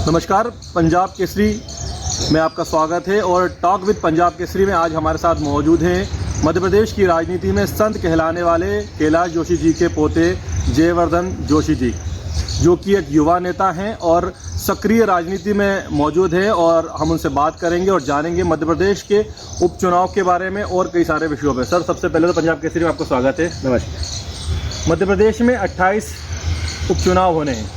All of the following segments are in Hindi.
नमस्कार, पंजाब केसरी में आपका स्वागत है। और टॉक विद पंजाब केसरी में आज हमारे साथ मौजूद हैं मध्य प्रदेश की राजनीति में संत कहलाने वाले कैलाश जोशी जी के पोते जयवर्धन जोशी जी, जो कि एक युवा नेता हैं और सक्रिय राजनीति में मौजूद है। और हम उनसे बात करेंगे और जानेंगे मध्य प्रदेश के उपचुनाव के बारे में और कई सारे विषयों पर। सर, सबसे पहले तो पंजाब केसरी में आपका स्वागत है। नमस्कार। मध्य प्रदेश में 28 उपचुनाव होने हैं।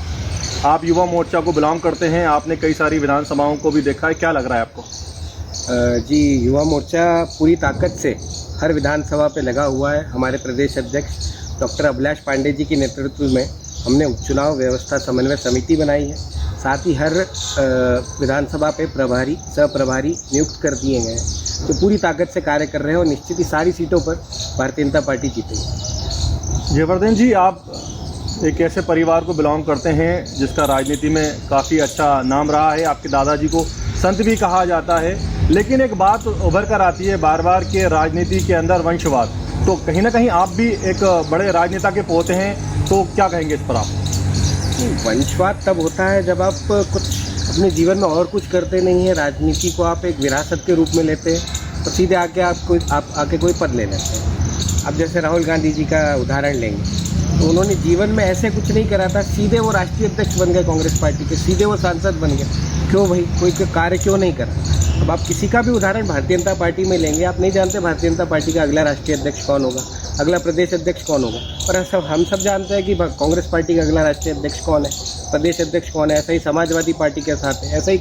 आप युवा मोर्चा को बिलोंग करते हैं, आपने कई सारी विधानसभाओं को भी देखा है, क्या लग रहा है आपको? जी, युवा मोर्चा पूरी ताकत से हर विधानसभा पे लगा हुआ है। हमारे प्रदेश अध्यक्ष डॉक्टर अभिलाष पांडे जी के नेतृत्व में हमने उपचुनाव व्यवस्था समन्वय समिति बनाई है। साथ ही हर विधानसभा पे प्रभारी सह-प्रभारी नियुक्त कर दिए गए हैं, जो पूरी ताकत से कार्य कर रहे हैं और निश्चित ही सारी सीटों पर भारतीय जनता पार्टी जीतेगी। जयवर्धन जी, आप एक ऐसे परिवार को बिलोंग करते हैं जिसका राजनीति में काफ़ी अच्छा नाम रहा है। आपके दादाजी को संत भी कहा जाता है, लेकिन एक बात उभर कर आती है बार बार कि राजनीति के अंदर वंशवाद। तो कहीं ना कहीं आप भी एक बड़े राजनेता के पोते हैं, तो क्या कहेंगे इस पर आप? वंशवाद तब होता है जब आप कुछ अपने जीवन में और कुछ करते नहीं है, राजनीति को आप एक विरासत के रूप में लेते हैं तो सीधे आके आप आके कोई पद ले लेते हैं। अब जैसे राहुल गांधी जी का उदाहरण लेंगे तो उन्होंने जीवन में ऐसे कुछ नहीं करा था, सीधे वो राष्ट्रीय अध्यक्ष बन गए कांग्रेस पार्टी के, सीधे वो सांसद बन गए। क्यों भाई, कोई कार्य क्यों नहीं करा? अब आप किसी का भी उदाहरण भारतीय जनता पार्टी में लेंगे, आप नहीं जानते भारतीय जनता पार्टी का अगला राष्ट्रीय अध्यक्ष कौन होगा, अगला प्रदेश अध्यक्ष कौन होगा। पर हम सब जानते हैं कि कांग्रेस पार्टी का अगला राष्ट्रीय अध्यक्ष कौन है, प्रदेश अध्यक्ष कौन है। ऐसा ही समाजवादी पार्टी के साथ है, ऐसा ही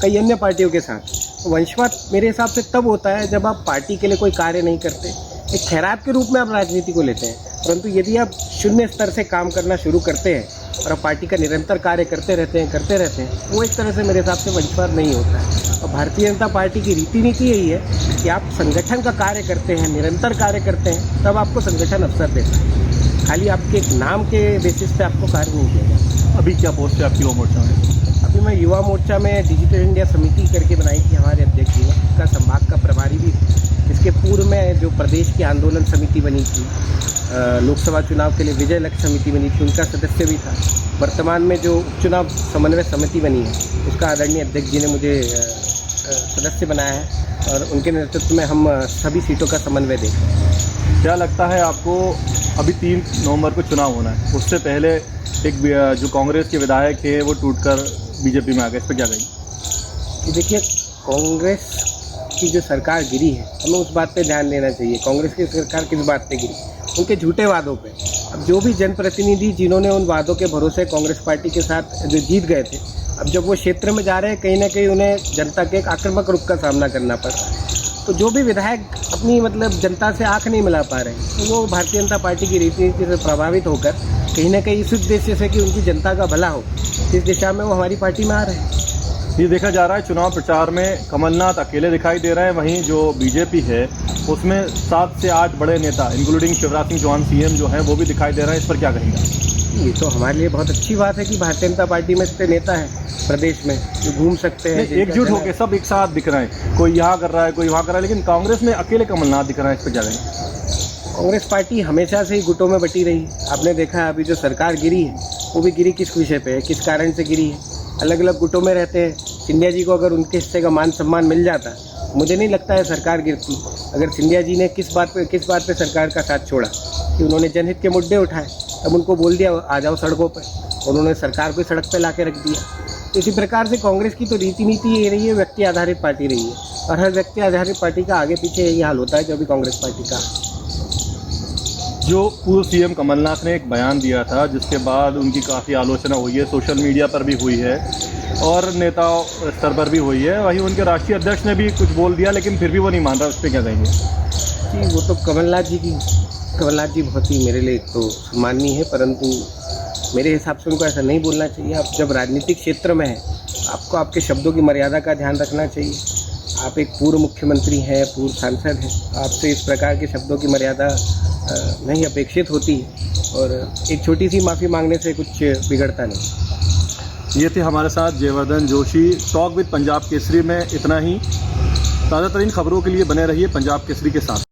कई अन्य पार्टियों के साथ। वंशवाद मेरे हिसाब से तब होता है जब आप पार्टी के लिए कोई कार्य नहीं करते, एक खैरात के रूप में आप राजनीति को लेते हैं। परंतु यदि आप शून्य स्तर से काम करना शुरू करते हैं और आप पार्टी का निरंतर कार्य करते रहते हैं, वो एक तरह से मेरे हिसाब से वंशवाद नहीं होता है। और भारतीय जनता पार्टी की रीति नीति यही है कि आप संगठन का कार्य करते हैं, निरंतर कार्य करते हैं, तब आपको संगठन अवसर देता है। खाली आपके एक नाम के बेसिस पे आपको कार्य नहीं देगा। अभी क्या पोस्ट है आपकी युवा मोर्चा में? अभी मैं युवा मोर्चा में डिजिटल इंडिया समिति करके बनाई थी हमारे अध्यक्ष जी ने, उसका संभाग का प्रभारी भी। इसके पूर्व में जो प्रदेश की आंदोलन समिति बनी थी, लोकसभा चुनाव के लिए विजय लक्ष्य समिति बनी थी, उनका सदस्य भी था। वर्तमान में जो उपचुनाव समन्वय समिति बनी है, उसका आदरणीय अध्यक्ष जी ने मुझे सदस्य बनाया है और उनके नेतृत्व में हम सभी सीटों का समन्वय देख रहे हैं। क्या लगता है आपको, अभी 3 नवंबर को चुनाव होना है, उससे पहले एक जो कांग्रेस के विधायक है वो टूटकर बीजेपी में आ गए, इस पर क्या कहेंगे? देखिए, कांग्रेस की जो सरकार गिरी है, हमें उस बात पे ध्यान देना चाहिए। कांग्रेस की सरकार किस बात पे गिरी? उनके झूठे वादों पे। अब जो भी जनप्रतिनिधि जिन्होंने उन वादों के भरोसे कांग्रेस पार्टी के साथ जो जीत गए थे, अब जब वो क्षेत्र में जा रहे हैं, कहीं ना कहीं उन्हें जनता के एक आक्रामक रुख का सामना करना पड़ रहा है। तो जो भी विधायक अपनी जनता से आंख नहीं मिला पा रहे हैं, तो वो भारतीय जनता पार्टी की रीति नीति से प्रभावित होकर कहीं ना कहीं इस उद्देश्य से कि उनकी जनता का भला हो, इस दिशा में वो हमारी पार्टी में आ रहे हैं। ये देखा जा रहा है चुनाव प्रचार में कमलनाथ अकेले दिखाई दे रहे हैं, वहीं जो बीजेपी है उसमें 7 से 8 बड़े नेता इंक्लूडिंग शिवराज सिंह चौहान सीएम जो हैं वो भी दिखाई दे रहे हैं। इस पर क्या कहेंगे? ये तो हमारे लिए बहुत अच्छी बात है कि भारतीय जनता पार्टी में इतने नेता हैं प्रदेश में जो घूम सकते हैं, एकजुट होकर सब एक साथ दिख रहे हैं। कोई यहाँ कर रहा है, कोई वहाँ कर रहा है, लेकिन कांग्रेस में अकेले कमलनाथ दिख रहा है। इस पर क्या कहेंगे? कांग्रेस पार्टी हमेशा से ही गुटों में बटी रही। आपने देखा है अभी जो सरकार गिरी है वो भी गिरी किस विषय पे है, किस कारण से गिरी है? अलग अलग गुटों में रहते हैं। सिंधिया जी को अगर उनके हिस्से का मान सम्मान मिल जाता, मुझे नहीं लगता है सरकार गिरती। अगर सिंधिया जी ने किस बात पे सरकार का साथ छोड़ा कि उन्होंने जनहित के मुद्दे उठाए, तब उनको बोल दिया आ जाओ सड़कों पर, उन्होंने सरकार को सड़क पर ला के रख दिया। इसी प्रकार से कांग्रेस की तो रीति नीति ये रही है, व्यक्ति आधारित पार्टी रही है, और हर व्यक्ति आधारित पार्टी का आगे पीछे यही हाल होता है जो अभी कांग्रेस पार्टी का। जो पूर्व सीएम कमलनाथ ने एक बयान दिया था, जिसके बाद उनकी काफ़ी आलोचना हुई है, सोशल मीडिया पर भी हुई है और नेताओं स्तर पर भी हुई है। वहीं उनके राष्ट्रीय अध्यक्ष ने भी कुछ बोल दिया, लेकिन फिर भी वो नहीं मान रहा। उस पर क्या कहेंगे? जी, वो तो कमलनाथ जी बहुत ही मेरे लिए तो सम्माननीय है, परंतु मेरे हिसाब से उनको ऐसा नहीं बोलना चाहिए। आप जब राजनीतिक क्षेत्र में हैं, आपको आपके शब्दों की मर्यादा का ध्यान रखना चाहिए। आप एक पूर्व मुख्यमंत्री हैं, पूर्व सांसद हैं, आपसे इस प्रकार के शब्दों की मर्यादा नहीं अपेक्षित होती है और एक छोटी सी माफ़ी मांगने से कुछ बिगड़ता नहीं। ये थे हमारे साथ जयवर्धन जोशी। टॉक विद पंजाब केसरी में इतना ही। ताज़ा तरीन खबरों के लिए बने रहिए पंजाब केसरी के साथ।